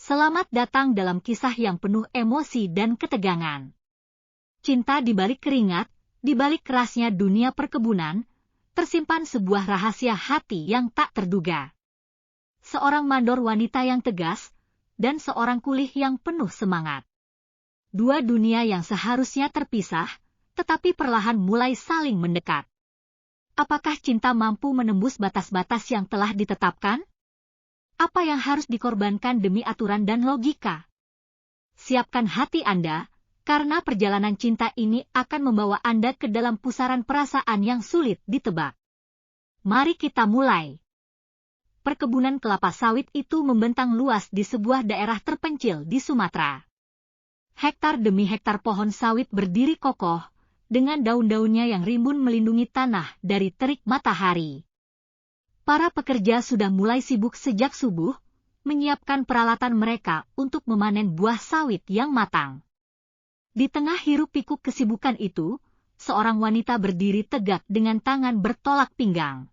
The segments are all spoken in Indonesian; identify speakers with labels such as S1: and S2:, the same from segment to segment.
S1: Selamat datang dalam kisah yang penuh emosi dan ketegangan. Cinta di balik keringat, di balik kerasnya dunia perkebunan, tersimpan sebuah rahasia hati yang tak terduga. Seorang mandor wanita yang tegas, dan seorang kulih yang penuh semangat. Dua dunia yang seharusnya terpisah, tetapi perlahan mulai saling mendekat. Apakah cinta mampu menembus batas-batas yang telah ditetapkan? Apa yang harus dikorbankan demi aturan dan logika? Siapkan hati Anda, karena perjalanan cinta ini akan membawa Anda ke dalam pusaran perasaan yang sulit ditebak. Mari kita mulai. Perkebunan kelapa sawit itu membentang luas di sebuah daerah terpencil di Sumatera. Hektar demi hektar pohon sawit berdiri kokoh, dengan daun-daunnya yang rimbun melindungi tanah dari terik matahari. Para pekerja sudah mulai sibuk sejak subuh, menyiapkan peralatan mereka untuk memanen buah sawit yang matang. Di tengah hiruk-pikuk kesibukan itu, seorang wanita berdiri tegak dengan tangan bertolak pinggang.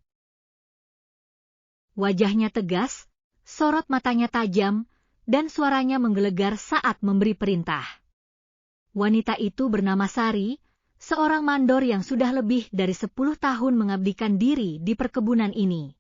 S1: Wajahnya tegas, sorot matanya tajam, dan suaranya menggelegar saat memberi perintah. Wanita itu bernama Sari, seorang mandor yang sudah lebih dari 10 tahun mengabdikan diri di perkebunan ini.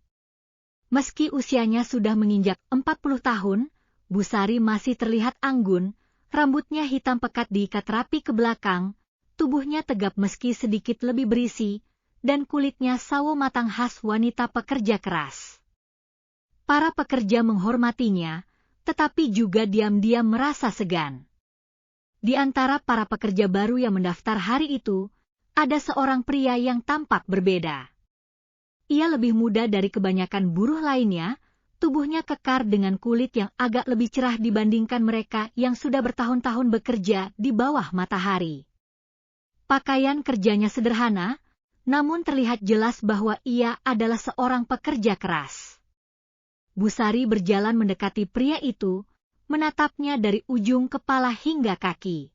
S1: Meski usianya sudah menginjak 40 tahun, Bu Sari masih terlihat anggun, rambutnya hitam pekat diikat rapi ke belakang, tubuhnya tegap meski sedikit lebih berisi, dan kulitnya sawo matang khas wanita pekerja keras. Para pekerja menghormatinya, tetapi juga diam-diam merasa segan. Di antara para pekerja baru yang mendaftar hari itu, ada seorang pria yang tampak berbeda. Ia lebih muda dari kebanyakan buruh lainnya, tubuhnya kekar dengan kulit yang agak lebih cerah dibandingkan mereka yang sudah bertahun-tahun bekerja di bawah matahari. Pakaian kerjanya sederhana, namun terlihat jelas bahwa ia adalah seorang pekerja keras. Bu Sari berjalan mendekati pria itu, menatapnya dari ujung kepala hingga kaki.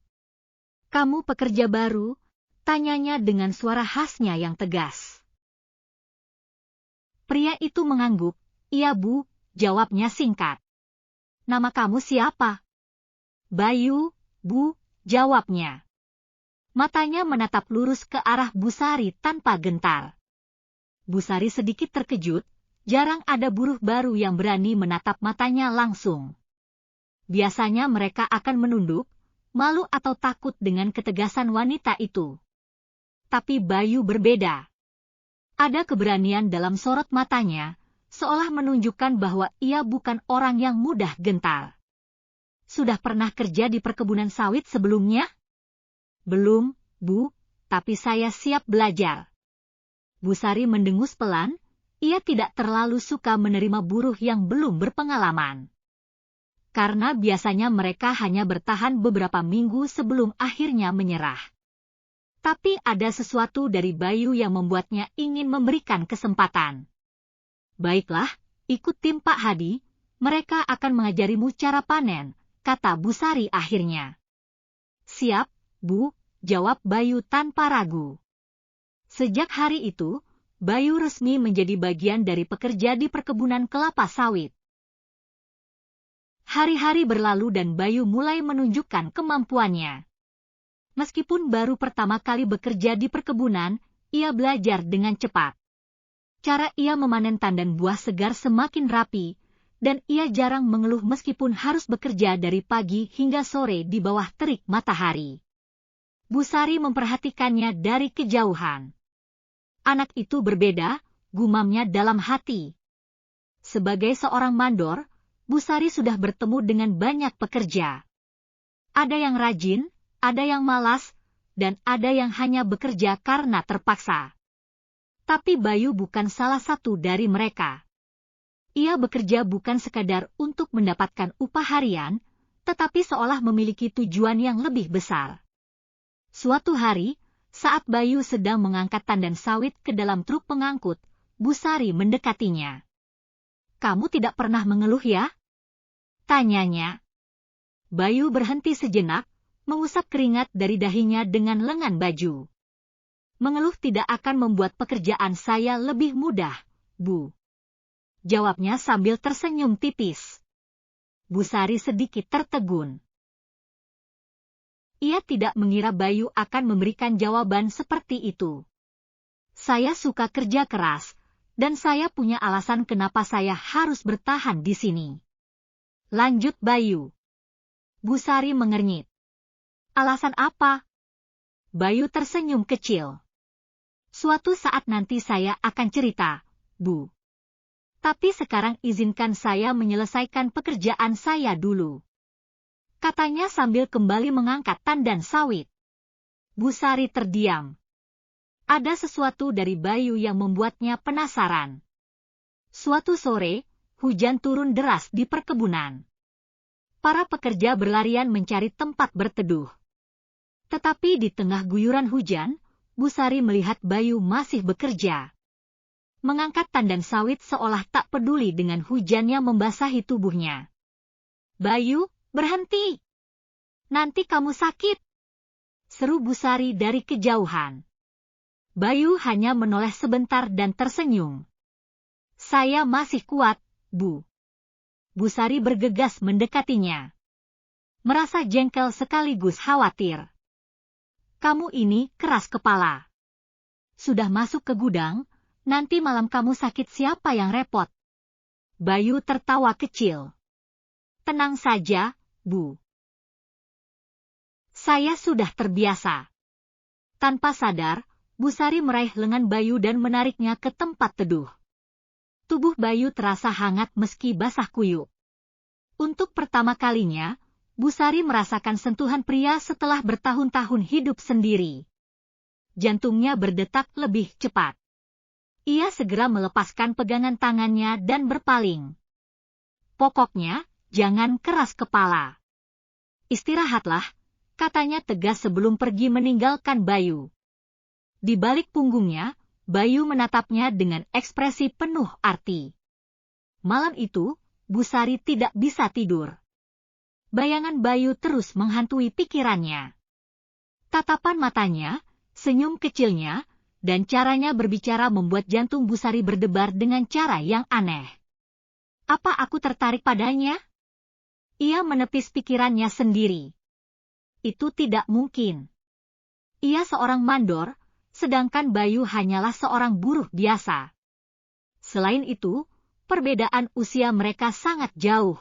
S1: "Kamu pekerja baru?" tanyanya dengan suara khasnya yang tegas. Pria itu mengangguk. "Iya Bu," jawabnya singkat. "Nama kamu siapa?" "Bayu, Bu," jawabnya. Matanya menatap lurus ke arah Bu Sari tanpa gentar. Bu Sari sedikit terkejut, jarang ada buruh baru yang berani menatap matanya langsung. Biasanya mereka akan menunduk, malu atau takut dengan ketegasan wanita itu. Tapi Bayu berbeda. Ada keberanian dalam sorot matanya, seolah menunjukkan bahwa ia bukan orang yang mudah gentar. "Sudah pernah kerja di perkebunan sawit sebelumnya?" "Belum, Bu, tapi saya siap belajar." Bu Sari mendengus pelan, ia tidak terlalu suka menerima buruh yang belum berpengalaman. Karena biasanya mereka hanya bertahan beberapa minggu sebelum akhirnya menyerah. Tapi ada sesuatu dari Bayu yang membuatnya ingin memberikan kesempatan. "Baiklah, ikut tim Pak Hadi, mereka akan mengajarimu cara panen," kata Bu Sari akhirnya. "Siap, Bu," jawab Bayu tanpa ragu. Sejak hari itu, Bayu resmi menjadi bagian dari pekerja di perkebunan kelapa sawit. Hari-hari berlalu dan Bayu mulai menunjukkan kemampuannya. Meskipun baru pertama kali bekerja di perkebunan, ia belajar dengan cepat. Cara ia memanen tandan buah segar semakin rapi, dan ia jarang mengeluh meskipun harus bekerja dari pagi hingga sore di bawah terik matahari. Bu Sari memperhatikannya dari kejauhan. "Anak itu berbeda," gumamnya dalam hati. Sebagai seorang mandor, Bu Sari sudah bertemu dengan banyak pekerja. Ada yang rajin, ada yang malas, dan ada yang hanya bekerja karena terpaksa. Tapi Bayu bukan salah satu dari mereka. Ia bekerja bukan sekadar untuk mendapatkan upah harian, tetapi seolah memiliki tujuan yang lebih besar. Suatu hari, saat Bayu sedang mengangkat tandan sawit ke dalam truk pengangkut, Bu Sari mendekatinya. "Kamu tidak pernah mengeluh ya?" tanyanya. Bayu berhenti sejenak, mengusap keringat dari dahinya dengan lengan baju. "Mengeluh tidak akan membuat pekerjaan saya lebih mudah, Bu," jawabnya sambil tersenyum tipis. Busari sedikit tertegun. Ia tidak mengira Bayu akan memberikan jawaban seperti itu. Saya suka kerja keras, dan saya punya alasan kenapa saya harus bertahan di sini. Lanjut Bayu. Busari mengernyit. Alasan apa? Bayu tersenyum kecil. Suatu saat nanti saya akan cerita, Bu. Tapi sekarang izinkan saya menyelesaikan pekerjaan saya dulu. Katanya sambil kembali mengangkat tandan sawit. Busari terdiam. Ada sesuatu dari Bayu yang membuatnya penasaran. Suatu sore, hujan turun deras di perkebunan. Para pekerja berlarian mencari tempat berteduh. Tetapi di tengah guyuran hujan, Busari melihat Bayu masih bekerja. Mengangkat tandan sawit seolah tak peduli dengan hujan yang membasahi tubuhnya. Bayu, berhenti! Nanti kamu sakit! Seru Busari dari kejauhan. Bayu hanya menoleh sebentar dan tersenyum. Saya masih kuat, Bu. Busari bergegas mendekatinya. Merasa jengkel sekaligus khawatir. Kamu ini keras kepala. Sudah masuk ke gudang, nanti malam kamu sakit siapa yang repot? Bayu tertawa kecil. Tenang saja, Bu. Saya sudah terbiasa. Tanpa sadar, Busari meraih lengan Bayu dan menariknya ke tempat teduh. Tubuh Bayu terasa hangat meski basah kuyup. Untuk pertama kalinya, Busari merasakan sentuhan pria setelah bertahun-tahun hidup sendiri. Jantungnya berdetak lebih cepat. Ia segera melepaskan pegangan tangannya dan berpaling. Pokoknya, jangan keras kepala. Istirahatlah, katanya tegas sebelum pergi meninggalkan Bayu. Di balik punggungnya, Bayu menatapnya dengan ekspresi penuh arti. Malam itu, Busari tidak bisa tidur. Bayangan Bayu terus menghantui pikirannya. Tatapan matanya, senyum kecilnya, dan caranya berbicara membuat jantung Busari berdebar dengan cara yang aneh. Apa aku tertarik padanya? Ia menepis pikirannya sendiri. Itu tidak mungkin. Ia seorang mandor, sedangkan Bayu hanyalah seorang buruh biasa. Selain itu, perbedaan usia mereka sangat jauh.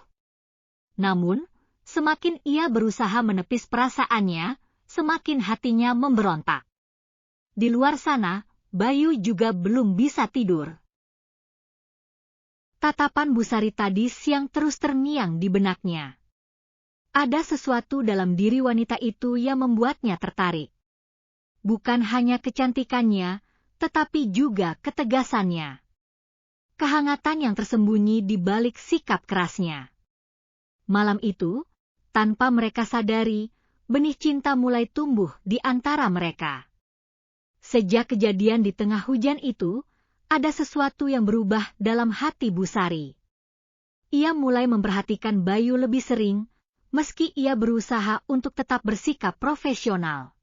S1: Namun, semakin ia berusaha menepis perasaannya, semakin hatinya memberontak. Di luar sana, Bayu juga belum bisa tidur. Tatapan Busari tadi siang terus terngiang di benaknya. Ada sesuatu dalam diri wanita itu yang membuatnya tertarik. Bukan hanya kecantikannya, tetapi juga ketegasannya. Kehangatan yang tersembunyi di balik sikap kerasnya. Malam itu, tanpa mereka sadari, benih cinta mulai tumbuh di antara mereka. Sejak kejadian di tengah hujan itu, ada sesuatu yang berubah dalam hati Busari. Ia mulai memperhatikan Bayu lebih sering, meski ia berusaha untuk tetap bersikap profesional.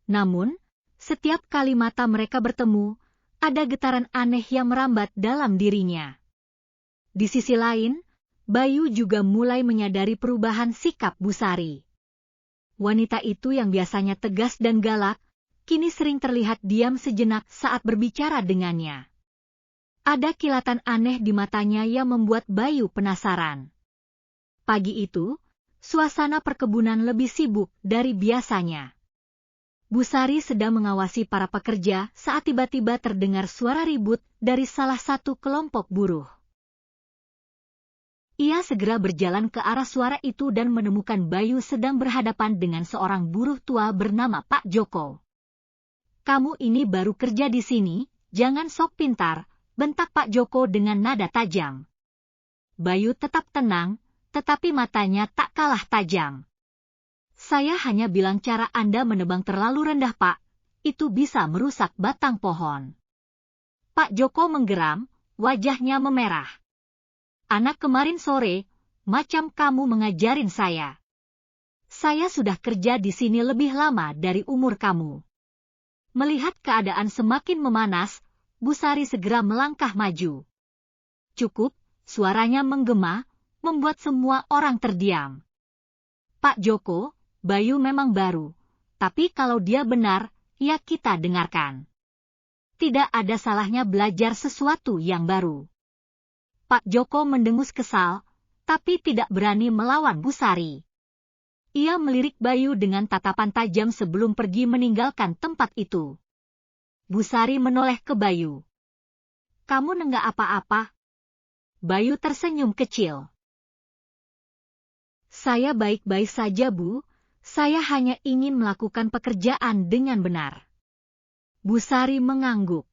S1: Namun, setiap kali mata mereka bertemu, ada getaran aneh yang merambat dalam dirinya. Di sisi lain, Bayu juga mulai menyadari perubahan sikap Busari. Wanita itu yang biasanya tegas dan galak, kini sering terlihat diam sejenak saat berbicara dengannya. Ada kilatan aneh di matanya yang membuat Bayu penasaran. Pagi itu, suasana perkebunan lebih sibuk dari biasanya. Busari sedang mengawasi para pekerja saat tiba-tiba terdengar suara ribut dari salah satu kelompok buruh. Ia segera berjalan ke arah suara itu dan menemukan Bayu sedang berhadapan dengan seorang buruh tua bernama Pak Joko. Kamu ini baru kerja di sini, jangan sok pintar, bentak Pak Joko dengan nada tajam. Bayu tetap tenang, tetapi matanya tak kalah tajam. Saya hanya bilang cara Anda menebang terlalu rendah, Pak. Itu bisa merusak batang pohon. Pak Joko menggeram, wajahnya memerah. Anak kemarin sore, macam kamu mengajarin saya. Saya sudah kerja di sini lebih lama dari umur kamu. Melihat keadaan semakin memanas, Busari segera melangkah maju. Cukup, suaranya menggema, membuat semua orang terdiam. Pak Joko, Bayu memang baru, tapi kalau dia benar, ya kita dengarkan. Tidak ada salahnya belajar sesuatu yang baru. Pak Joko mendengus kesal, tapi tidak berani melawan Busari. Ia melirik Bayu dengan tatapan tajam sebelum pergi meninggalkan tempat itu. Busari menoleh ke Bayu. Kamu nenggak apa-apa? Bayu tersenyum kecil. Saya baik-baik saja, Bu. Saya hanya ingin melakukan pekerjaan dengan benar. Busari mengangguk.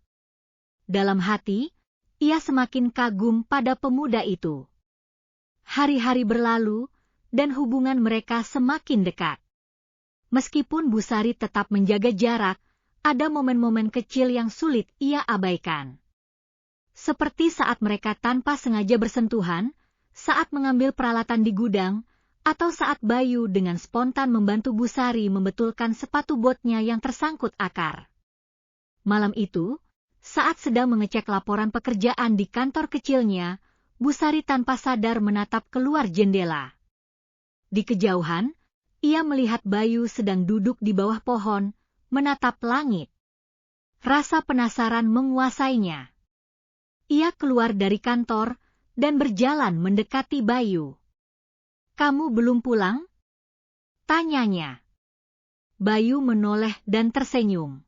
S1: Dalam hati, ia semakin kagum pada pemuda itu. Hari-hari berlalu, dan hubungan mereka semakin dekat. Meskipun Busari tetap menjaga jarak, ada momen-momen kecil yang sulit ia abaikan. Seperti saat mereka tanpa sengaja bersentuhan, saat mengambil peralatan di gudang, atau saat Bayu dengan spontan membantu Busari membetulkan sepatu botnya yang tersangkut akar. Malam itu, saat sedang mengecek laporan pekerjaan di kantor kecilnya, Busari tanpa sadar menatap keluar jendela. Di kejauhan, ia melihat Bayu sedang duduk di bawah pohon, menatap langit. Rasa penasaran menguasainya. Ia keluar dari kantor dan berjalan mendekati Bayu. Kamu belum pulang? Tanyanya. Bayu menoleh dan tersenyum.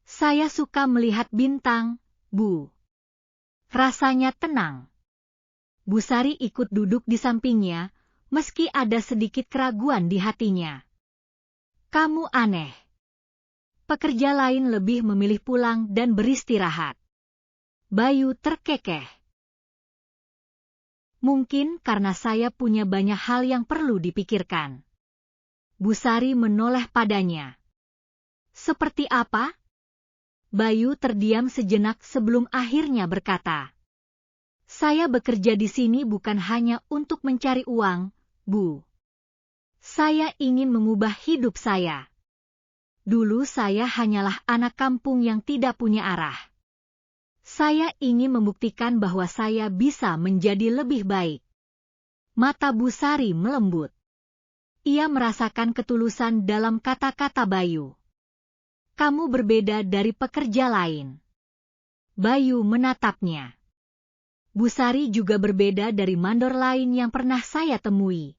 S1: Saya suka melihat bintang, Bu. Rasanya tenang. Busari ikut duduk di sampingnya, meski ada sedikit keraguan di hatinya. Kamu aneh. Pekerja lain lebih memilih pulang dan beristirahat. Bayu terkekeh. Mungkin karena saya punya banyak hal yang perlu dipikirkan. Busari menoleh padanya. Seperti apa? Bayu terdiam sejenak sebelum akhirnya berkata. Saya bekerja di sini bukan hanya untuk mencari uang, Bu. Saya ingin mengubah hidup saya. Dulu saya hanyalah anak kampung yang tidak punya arah. Saya ingin membuktikan bahwa saya bisa menjadi lebih baik. Mata Busari melembut. Ia merasakan ketulusan dalam kata-kata Bayu. Kamu berbeda dari pekerja lain. Bayu menatapnya. Busari juga berbeda dari mandor lain yang pernah saya temui.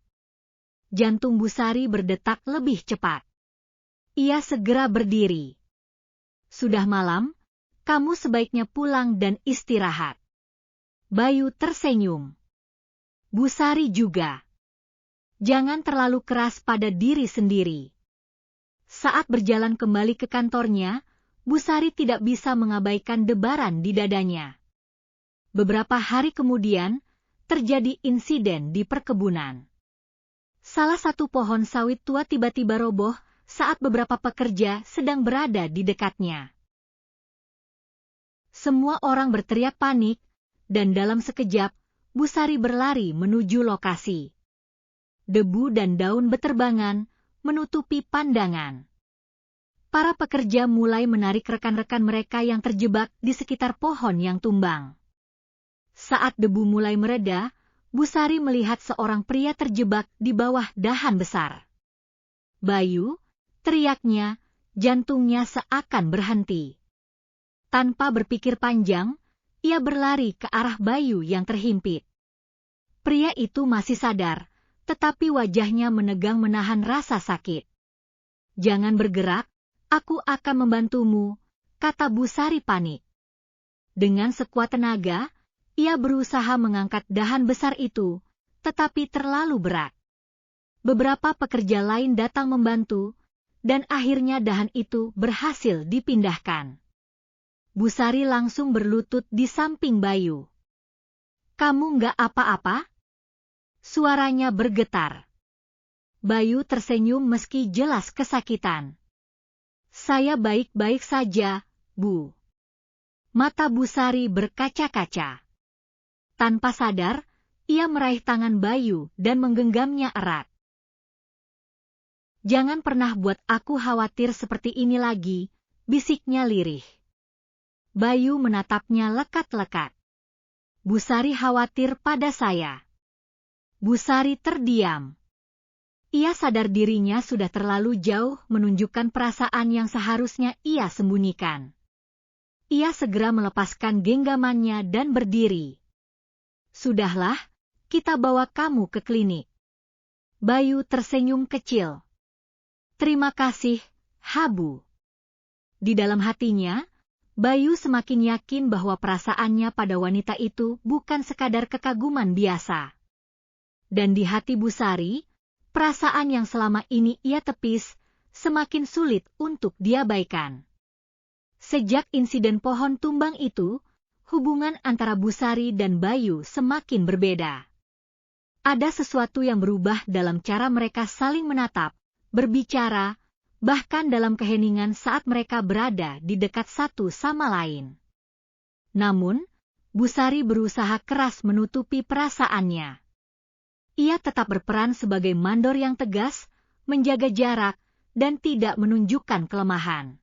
S1: Jantung Busari berdetak lebih cepat. Ia segera berdiri. Sudah malam, kamu sebaiknya pulang dan istirahat. Bayu tersenyum. Busari juga. Jangan terlalu keras pada diri sendiri. Saat berjalan kembali ke kantornya, Busari tidak bisa mengabaikan debaran di dadanya. Beberapa hari kemudian, terjadi insiden di perkebunan. Salah satu pohon sawit tua tiba-tiba roboh saat beberapa pekerja sedang berada di dekatnya. Semua orang berteriak panik, dan dalam sekejap, Busari berlari menuju lokasi. Debu dan daun beterbangan, menutupi pandangan. Para pekerja mulai menarik rekan-rekan mereka yang terjebak di sekitar pohon yang tumbang. Saat debu mulai mereda, Busari melihat seorang pria terjebak di bawah dahan besar. Bayu, teriaknya, jantungnya seakan berhenti. Tanpa berpikir panjang, ia berlari ke arah Bayu yang terhimpit. Pria itu masih sadar, tetapi wajahnya menegang menahan rasa sakit. Jangan bergerak, aku akan membantumu, kata Busari panik. Dengan sekuat tenaga, ia berusaha mengangkat dahan besar itu, tetapi terlalu berat. Beberapa pekerja lain datang membantu, dan akhirnya dahan itu berhasil dipindahkan. Busari langsung berlutut di samping Bayu. Kamu nggak apa-apa? Suaranya bergetar. Bayu tersenyum meski jelas kesakitan. Saya baik-baik saja, Bu. Mata Busari berkaca-kaca. Tanpa sadar, ia meraih tangan Bayu dan menggenggamnya erat. Jangan pernah buat aku khawatir seperti ini lagi, bisiknya lirih. Bayu menatapnya lekat-lekat. Busari khawatir pada saya. Busari terdiam. Ia sadar dirinya sudah terlalu jauh menunjukkan perasaan yang seharusnya ia sembunyikan. Ia segera melepaskan genggamannya dan berdiri. Sudahlah, kita bawa kamu ke klinik. Bayu tersenyum kecil. Terima kasih, Habu. Di dalam hatinya, Bayu semakin yakin bahwa perasaannya pada wanita itu bukan sekadar kekaguman biasa. Dan di hati Busari, perasaan yang selama ini ia tepis, semakin sulit untuk diabaikan. Sejak insiden pohon tumbang itu, hubungan antara Busari dan Bayu semakin berbeda. Ada sesuatu yang berubah dalam cara mereka saling menatap, berbicara, bahkan dalam keheningan saat mereka berada di dekat satu sama lain. Namun, Busari berusaha keras menutupi perasaannya. Ia tetap berperan sebagai mandor yang tegas, menjaga jarak, dan tidak menunjukkan kelemahan.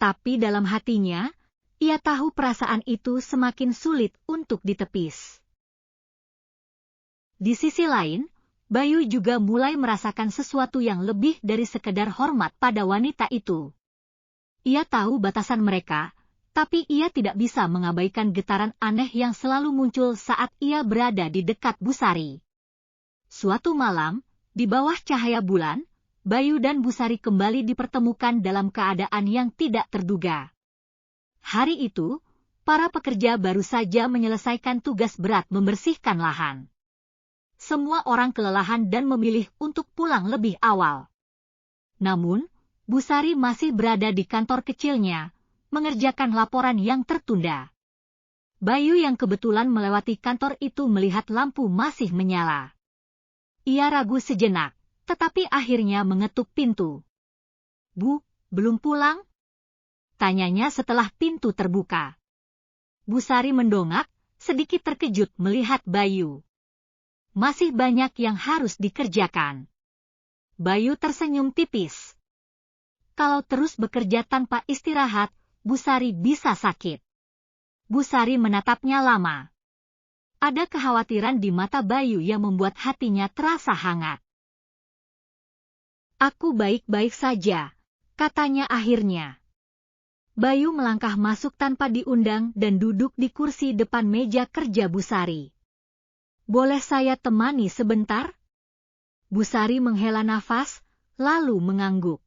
S1: Tapi dalam hatinya, ia tahu perasaan itu semakin sulit untuk ditepis. Di sisi lain, Bayu juga mulai merasakan sesuatu yang lebih dari sekedar hormat pada wanita itu. Ia tahu batasan mereka, tapi ia tidak bisa mengabaikan getaran aneh yang selalu muncul saat ia berada di dekat Busari. Suatu malam, di bawah cahaya bulan, Bayu dan Busari kembali dipertemukan dalam keadaan yang tidak terduga. Hari itu, para pekerja baru saja menyelesaikan tugas berat membersihkan lahan. Semua orang kelelahan dan memilih untuk pulang lebih awal. Namun, Busari masih berada di kantor kecilnya, mengerjakan laporan yang tertunda. Bayu yang kebetulan melewati kantor itu melihat lampu masih menyala. Ia ragu sejenak, tetapi akhirnya mengetuk pintu. "Bu, belum pulang?" tanyanya setelah pintu terbuka. Busari mendongak, sedikit terkejut melihat Bayu. "Masih banyak yang harus dikerjakan." Bayu tersenyum tipis. Kalau terus bekerja tanpa istirahat, Busari bisa sakit. Busari menatapnya lama. Ada kekhawatiran di mata Bayu yang membuat hatinya terasa hangat. "Aku baik-baik saja," katanya akhirnya. Bayu melangkah masuk tanpa diundang dan duduk di kursi depan meja kerja Busari. "Boleh saya temani sebentar?" Busari menghela nafas, lalu mengangguk.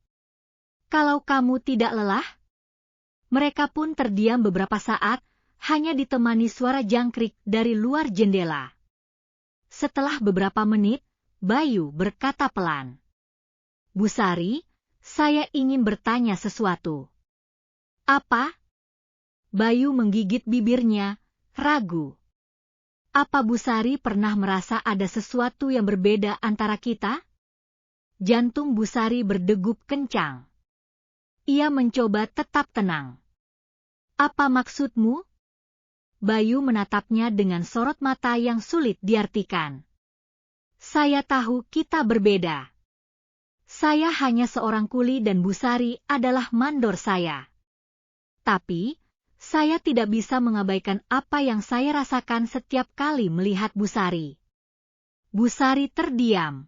S1: "Kalau kamu tidak lelah?" Mereka pun terdiam beberapa saat, hanya ditemani suara jangkrik dari luar jendela. Setelah beberapa menit, Bayu berkata pelan, "Busari, saya ingin bertanya sesuatu." "Apa?" Bayu menggigit bibirnya, ragu. "Apa Busari pernah merasa ada sesuatu yang berbeda antara kita?" Jantung Busari berdegup kencang. Ia mencoba tetap tenang. "Apa maksudmu?" Bayu menatapnya dengan sorot mata yang sulit diartikan. "Saya tahu kita berbeda. Saya hanya seorang kuli dan Busari adalah mandor saya. Tapi, saya tidak bisa mengabaikan apa yang saya rasakan setiap kali melihat Busari." Busari terdiam.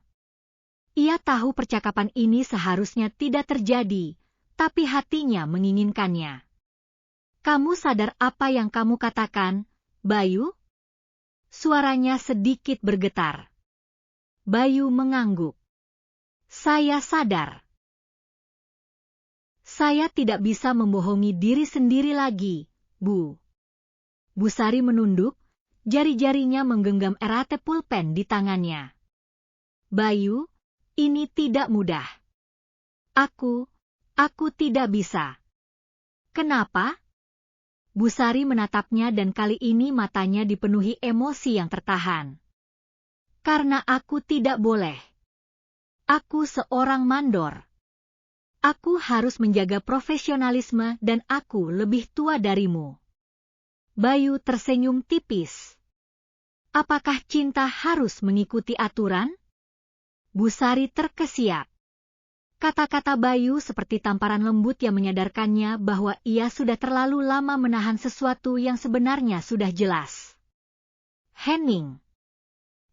S1: Ia tahu percakapan ini seharusnya tidak terjadi, tapi hatinya menginginkannya. "Kamu sadar apa yang kamu katakan, Bayu?" Suaranya sedikit bergetar. Bayu mengangguk. "Saya sadar. Saya tidak bisa membohongi diri sendiri lagi, Bu." Busari menunduk, jari-jarinya menggenggam erat pulpen di tangannya. "Bayu, ini tidak mudah. Aku tidak bisa." "Kenapa?" Busari menatapnya dan kali ini matanya dipenuhi emosi yang tertahan. "Karena aku tidak boleh. Aku seorang mandor. Aku harus menjaga profesionalisme dan aku lebih tua darimu." Bayu tersenyum tipis. "Apakah cinta harus mengikuti aturan?" Busari terkesiap. Kata-kata Bayu seperti tamparan lembut yang menyadarkannya bahwa ia sudah terlalu lama menahan sesuatu yang sebenarnya sudah jelas. "Henning,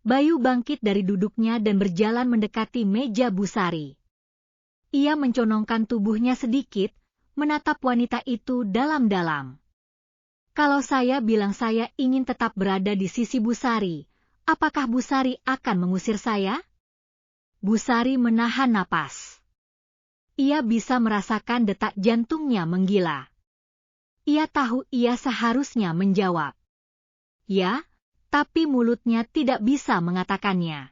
S1: Bayu bangkit dari duduknya dan berjalan mendekati meja Busari. Ia menconongkan tubuhnya sedikit, menatap wanita itu dalam-dalam. Kalau saya bilang saya ingin tetap berada di sisi Busari, apakah Busari akan mengusir saya? Busari menahan napas. Ia bisa merasakan detak jantungnya menggila. Ia tahu ia seharusnya menjawab ya, tapi mulutnya tidak bisa mengatakannya.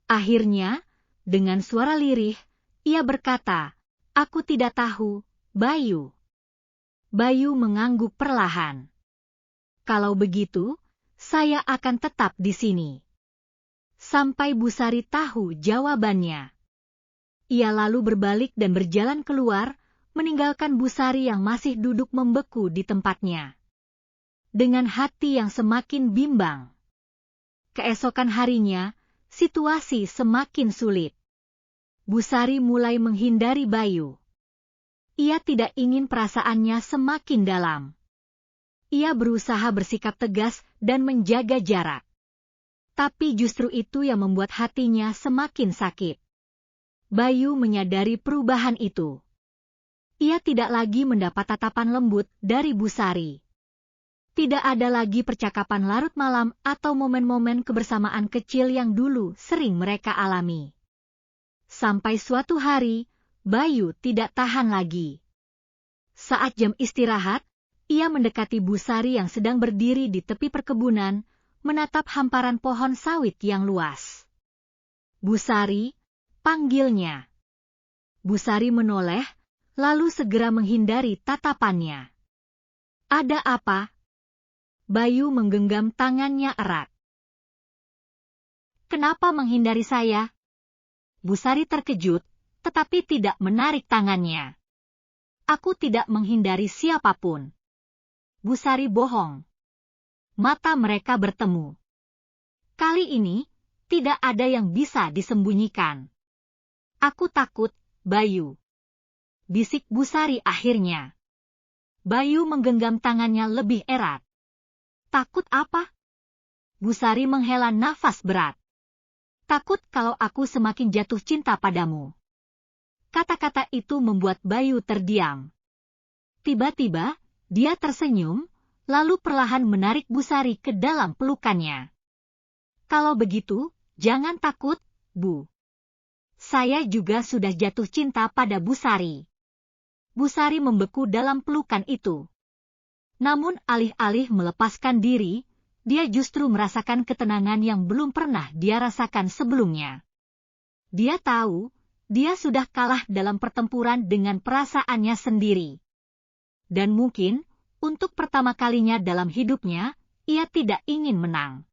S1: Akhirnya, dengan suara lirih, ia berkata, "Aku tidak tahu, Bayu." Bayu mengangguk perlahan. "Kalau begitu, saya akan tetap di sini." Sampai Busari tahu jawabannya. Ia lalu berbalik dan berjalan keluar, meninggalkan Busari yang masih duduk membeku di tempatnya. Dengan hati yang semakin bimbang. Keesokan harinya, situasi semakin sulit. Busari mulai menghindari Bayu. Ia tidak ingin perasaannya semakin dalam. Ia berusaha bersikap tegas dan menjaga jarak. Tapi justru itu yang membuat hatinya semakin sakit. Bayu menyadari perubahan itu. Ia tidak lagi mendapat tatapan lembut dari Busari. Tidak ada lagi percakapan larut malam atau momen-momen kebersamaan kecil yang dulu sering mereka alami. Sampai suatu hari, Bayu tidak tahan lagi. Saat jam istirahat, ia mendekati Busari yang sedang berdiri di tepi perkebunan, menatap hamparan pohon sawit yang luas. "Busari," panggilnya. Busari menoleh, lalu segera menghindari tatapannya. "Ada apa?" Bayu menggenggam tangannya erat. "Kenapa menghindari saya?" Busari terkejut, tetapi tidak menarik tangannya. "Aku tidak menghindari siapapun." Busari bohong. Mata mereka bertemu. Kali ini, tidak ada yang bisa disembunyikan. "Aku takut, Bayu," bisik Busari akhirnya. Bayu menggenggam tangannya lebih erat. "Takut apa?" Busari menghela nafas berat. "Takut kalau aku semakin jatuh cinta padamu." Kata-kata itu membuat Bayu terdiam. Tiba-tiba, dia tersenyum, lalu perlahan menarik Busari ke dalam pelukannya. "Kalau begitu, jangan takut, Bu. Saya juga sudah jatuh cinta pada Busari." Busari membeku dalam pelukan itu. Namun alih-alih melepaskan diri, dia justru merasakan ketenangan yang belum pernah dia rasakan sebelumnya. Dia tahu, dia sudah kalah dalam pertempuran dengan perasaannya sendiri. Dan mungkin, untuk pertama kalinya dalam hidupnya, ia tidak ingin menang.